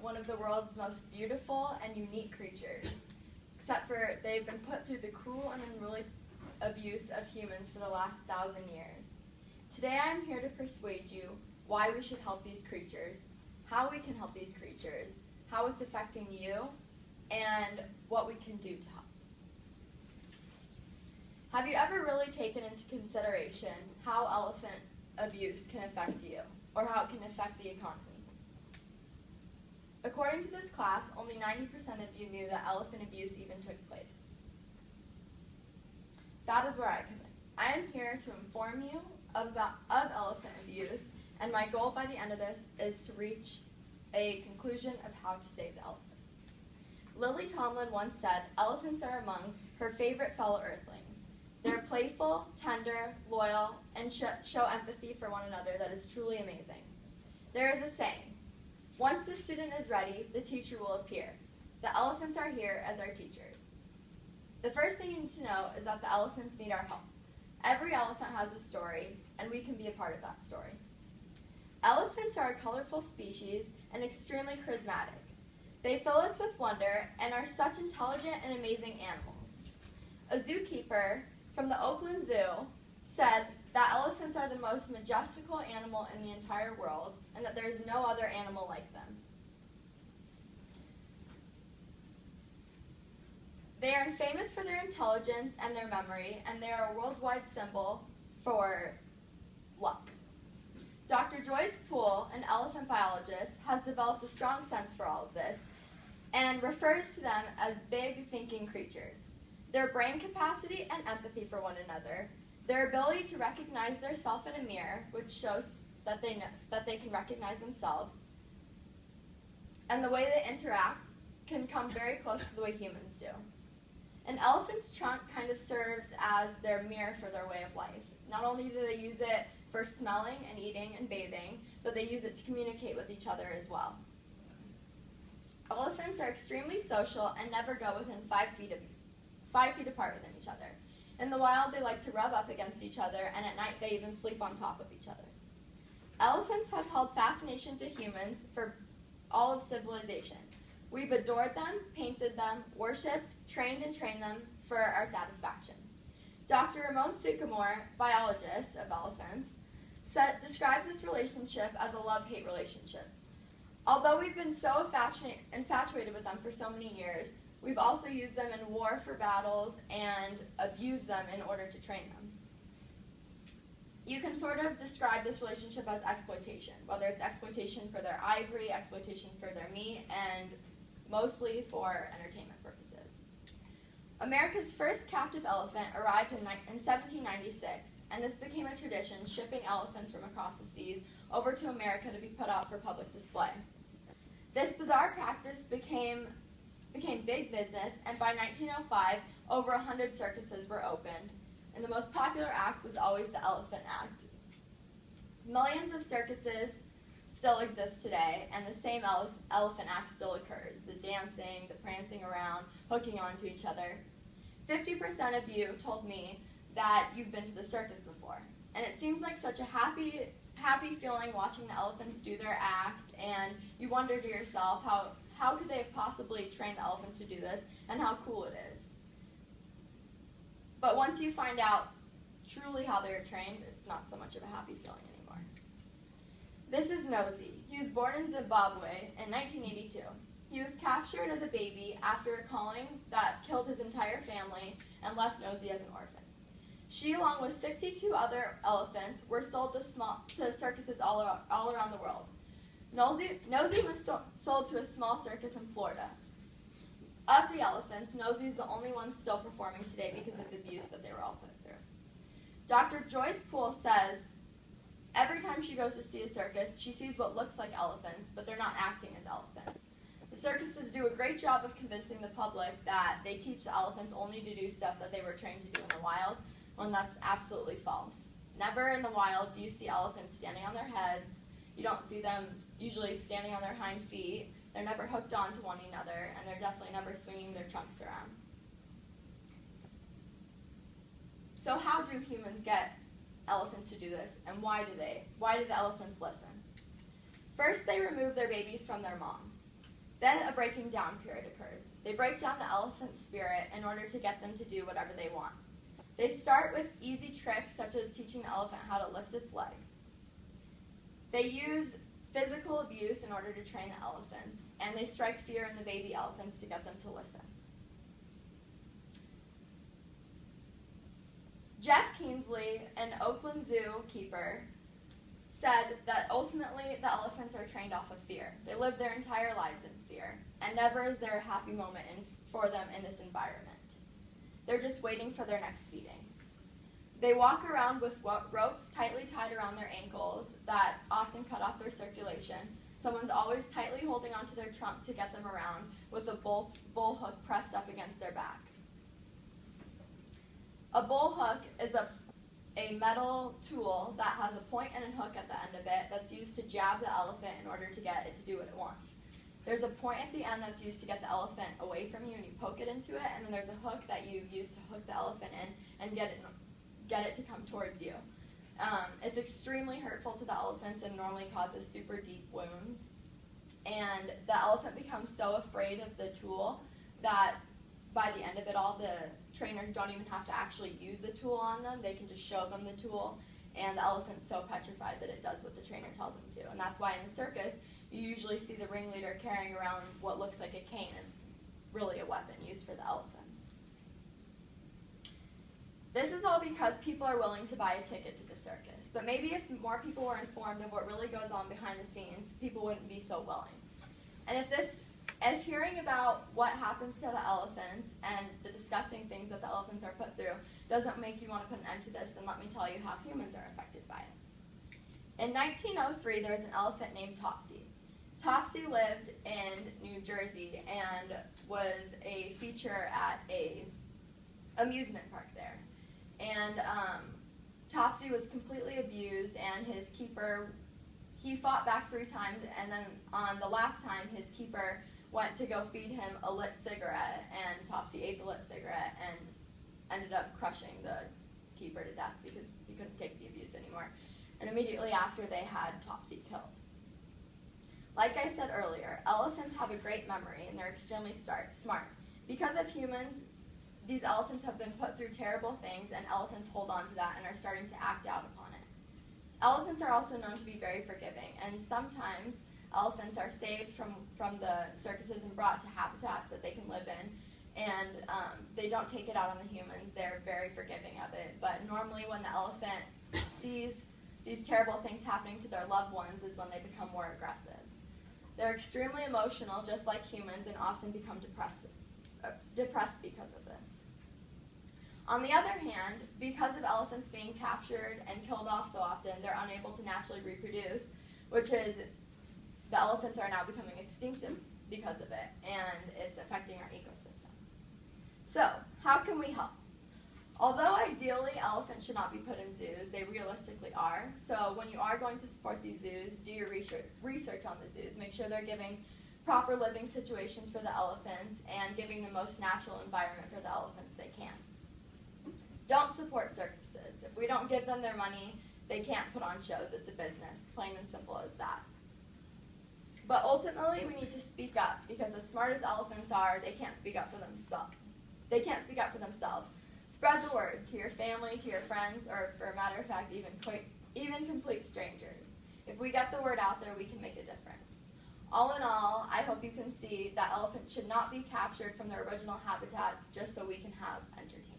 one of the world's most beautiful and unique creatures, except for they've been put through the cruel and unruly abuse of humans for the last 1,000 years. Today I am here to persuade you why we should help these creatures, how we can help these creatures, how it's affecting you, and what we can do to help. Have you ever really taken into consideration how elephant abuse can affect you, or how it can affect the economy? According to this class, only 90% of you knew that elephant abuse even took place. That is where I come in. I am here to inform you of elephant abuse, and my goal by the end of this is to reach a conclusion of how to save the elephants. Lily Tomlin once said, "Elephants are among her favorite fellow earthlings. They're playful, tender, loyal, and show empathy for one another that is truly amazing." There is a saying, "Once the student is ready, the teacher will appear." The elephants are here as our teachers. The first thing you need to know is that the elephants need our help. Every elephant has a story, and we can be a part of that story. Elephants are a colorful species and extremely charismatic. They fill us with wonder and are such intelligent and amazing animals. A zookeeper from the Oakland Zoo said that elephants are the most majestical animal in the entire world and that there is no other animal like them. They are famous for their intelligence and their memory, and they are a worldwide symbol for luck. Dr. Joyce Poole, an elephant biologist, has developed a strong sense for all of this and refers to them as big thinking creatures. Their brain capacity and empathy for one another, their ability to recognize their self in a mirror, which shows that they can recognize themselves, and the way they interact can come very close to the way humans do. An elephant's trunk kind of serves as their mirror for their way of life. Not only do they use it for smelling and eating and bathing, but they use it to communicate with each other as well. Elephants are extremely social and never go within 5 feet apart within each other. In the wild, they like to rub up against each other, and at night they even sleep on top of each other. Elephants have held fascination to humans for all of civilization. We've adored them, painted them, worshipped, trained them for our satisfaction. Dr. Ramon Sycamore, biologist of elephants, describes this relationship as a love-hate relationship. Although we've been so infatuated with them for so many years, we've also used them in war for battles and abused them in order to train them. You can sort of describe this relationship as exploitation, whether it's exploitation for their ivory, exploitation for their meat, and mostly for entertainment purposes. America's first captive elephant arrived in 1796, and this became a tradition, shipping elephants from across the seas over to America to be put out for public display. This bizarre practice became big business, and by 1905, over 100 circuses were opened, and the most popular act was always the Elephant Act. Millions of circuses still exist today, and the same Elephant Act still occurs. The dancing, the prancing around, hooking onto each other. 50% of you told me that you've been to the circus before, and it seems like such a happy feeling watching the elephants do their act, and you wonder to yourself, how could they have possibly trained the elephants to do this, and how cool it is. But once you find out truly how they were trained, it's not so much of a happy feeling anymore. This is Nosy. He was born in Zimbabwe in 1982. He was captured as a baby after a calling that killed his entire family and left Nosy as an orphan. She, along with 62 other elephants, were sold to circuses all around the world. Nosy was sold to a small circus in Florida. Of the elephants, Nosy is the only one still performing today because of the abuse that they were all put through. Dr. Joyce Poole says every time she goes to see a circus, she sees what looks like elephants, but they're not acting as elephants. The circuses do a great job of convincing the public that they teach the elephants only to do stuff that they were trained to do in the wild, when that's absolutely false. Never in the wild do you see elephants standing on their heads. You don't see them usually standing on their hind feet. They're never hooked onto one another, and they're definitely never swinging their trunks around. So how do humans get elephants to do this, and why do the elephants listen? First, they remove their babies from their mom. Then a breaking down period occurs. They break down the elephant's spirit in order to get them to do whatever they want. They start with easy tricks such as teaching the elephant how to lift its leg. They use physical abuse in order to train the elephants, and they strike fear in the baby elephants to get them to listen. Jeff Keensley, an Oakland Zoo keeper, said that ultimately the elephants are trained off of fear. They live their entire lives in fear, and never is there a happy moment for them in this environment. They're just waiting for their next feeding. They walk around with ropes tightly tied around their ankles that often cut off their circulation. Someone's always tightly holding onto their trunk to get them around with a bull hook pressed up against their back. A bull hook is a metal tool that has a point and a hook at the end of it that's used to jab the elephant in order to get it to do what it wants. There's a point at the end that's used to get the elephant away from you and you poke it into it, and then there's a hook that you use to hook the elephant in and get it to come towards you. It's extremely hurtful to the elephants and normally causes super deep wounds. And the elephant becomes so afraid of the tool that by the end of it all, the trainers don't even have to actually use the tool on them. They can just show them the tool, and the elephant's so petrified that it does what the trainer tells them to. And that's why in the circus, you usually see the ringleader carrying around what looks like a cane. It's really a weapon used for the elephants. This is all because people are willing to buy a ticket to the circus. But maybe if more people were informed of what really goes on behind the scenes, people wouldn't be so willing. And if hearing about what happens to the elephants and the disgusting things that the elephants are put through doesn't make you want to put an end to this, then let me tell you how humans are affected by it. In 1903, there was an elephant named Topsy. Topsy lived in New Jersey and was a feature at a amusement park there. And Topsy was completely abused, and his keeper, he fought back 3 times, and then on the last time, his keeper went to go feed him a lit cigarette, and Topsy ate the lit cigarette and ended up crushing the keeper to death because he couldn't take the abuse anymore. And immediately after, they had Topsy killed. Like I said earlier, elephants have a great memory, and they're extremely smart. Because of humans, these elephants have been put through terrible things, and elephants hold on to that and are starting to act out upon it. Elephants are also known to be very forgiving, and sometimes elephants are saved from the circuses and brought to habitats that they can live in, and they don't take it out on the humans. They're very forgiving of it. But normally when the elephant sees these terrible things happening to their loved ones is when they become more aggressive. They're extremely emotional, just like humans, and often become depressed because of this. On the other hand, because of elephants being captured and killed off so often, they're unable to naturally reproduce, which is the elephants are now becoming extinct because of it, and it's affecting our ecosystem. So, how can we help? Although ideally elephants should not be put in zoos, they realistically are. So when you are going to support these zoos, do your research on the zoos. Make sure they're giving proper living situations for the elephants and giving the most natural environment for the elephants they can. Don't support circuses. If we don't give them their money, they can't put on shows. It's a business, plain and simple as that. But ultimately, we need to speak up, because as smart as elephants are, they can't speak up for themselves. Spread the word to your family, to your friends, or for a matter of fact, even complete strangers. If we get the word out there, we can make a difference. All in all, I hope you can see that elephants should not be captured from their original habitats just so we can have entertainment.